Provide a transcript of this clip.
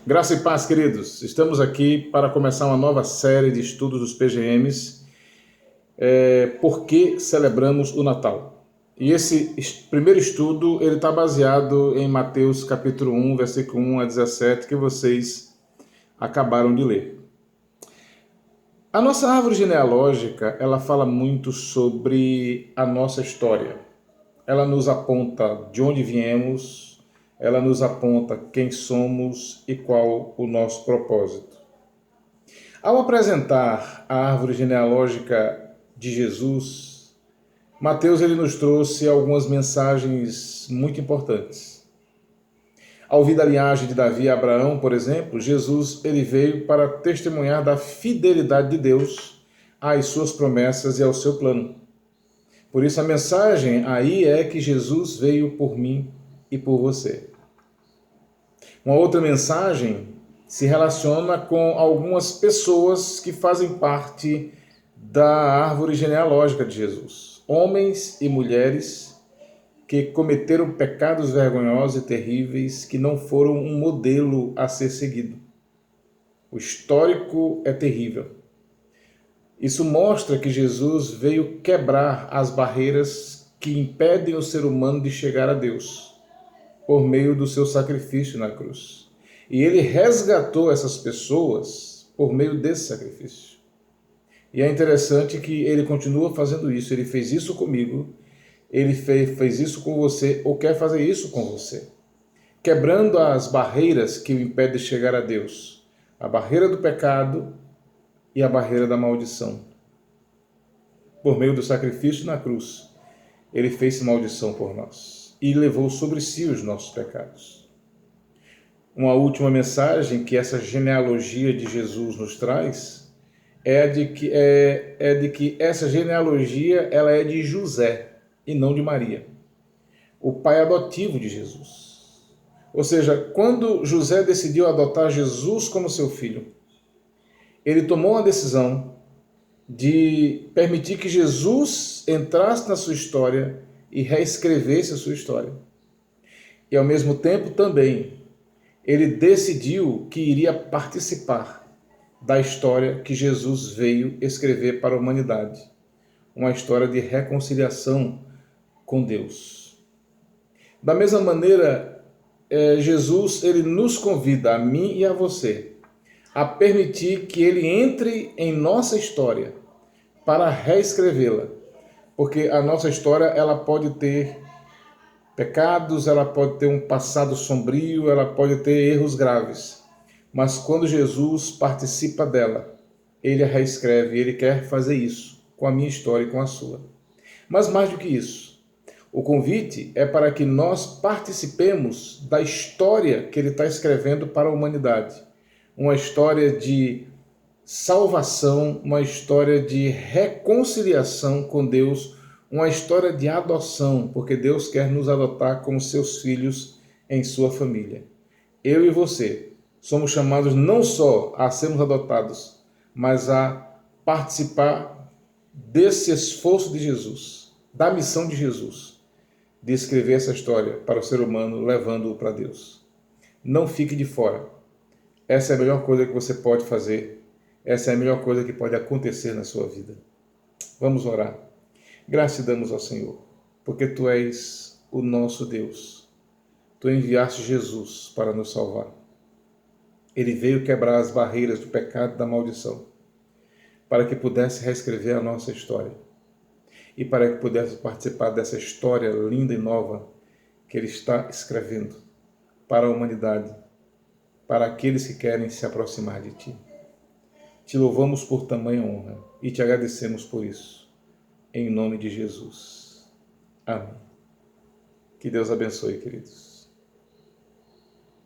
Graça e paz, queridos. Estamos aqui para começar uma nova série de estudos dos PGMs. Por que celebramos o Natal? E esse primeiro estudo ele está baseado em Mateus capítulo 1, versículo 1 a 17, que vocês acabaram de ler. A nossa árvore genealógica, ela fala muito sobre a nossa história. Ela nos aponta de onde viemos, ela nos aponta quem somos e qual o nosso propósito. Ao apresentar a árvore genealógica de Jesus, Mateus ele nos trouxe algumas mensagens muito importantes. Ao ouvir da linhagem de Davi e Abraão, por exemplo, Jesus ele veio para testemunhar da fidelidade de Deus às suas promessas e ao seu plano. Por isso a mensagem aí é que Jesus veio por mim e por você. Uma outra mensagem se relaciona com algumas pessoas que fazem parte da árvore genealógica de Jesus. Homens e mulheres que cometeram pecados vergonhosos e terríveis que não foram um modelo a ser seguido. O histórico é terrível. Isso mostra que Jesus veio quebrar as barreiras que impedem o ser humano de chegar a Deus, por meio do seu sacrifício na cruz. E ele resgatou essas pessoas por meio desse sacrifício. E é interessante que ele continua fazendo isso. Ele fez isso comigo, ele fez isso com você, ou quer fazer isso com você. Quebrando as barreiras que o impedem de chegar a Deus. A barreira do pecado e a barreira da maldição. Por meio do sacrifício na cruz, ele fez maldição por nós e levou sobre si os nossos pecados. Uma última mensagem que essa genealogia de Jesus nos traz é de que essa genealogia ela é de José e não de Maria, o pai adotivo de Jesus. Ou seja, quando José decidiu adotar Jesus como seu filho, ele tomou uma decisão de permitir que Jesus entrasse na sua história e reescrevesse a sua história. E ao mesmo tempo também ele decidiu que iria participar da história que Jesus veio escrever para a humanidade. Uma história de reconciliação com Deus. Da mesma maneira, Jesus ele nos convida, a mim e a você, a permitir que ele entre em nossa história para reescrevê-la. Porque a nossa história ela pode ter pecados, ela pode ter um passado sombrio, ela pode ter erros graves. Mas quando Jesus participa dela, ele a reescreve, ele quer fazer isso com a minha história e com a sua. Mas mais do que isso, o convite é para que nós participemos da história que ele está escrevendo para a humanidade. Uma história de salvação, uma história de reconciliação com Deus, uma história de adoção, porque Deus quer nos adotar como seus filhos em sua família. Eu e você somos chamados não só a sermos adotados, mas a participar desse esforço de Jesus, da missão de Jesus, de escrever essa história para o ser humano, levando-o para Deus. Não fique de fora. Essa é a melhor coisa que você pode fazer. Essa é a melhor coisa que pode acontecer na sua vida. Vamos orar. Graças damos ao Senhor, porque Tu és o nosso Deus. Tu enviaste Jesus para nos salvar. Ele veio quebrar as barreiras do pecado e da maldição, para que pudesse reescrever a nossa história e para que pudesse participar dessa história linda e nova que Ele está escrevendo para a humanidade, para aqueles que querem se aproximar de Ti. Te louvamos por tamanha honra e te agradecemos por isso. Em nome de Jesus. Amém. Que Deus abençoe, queridos.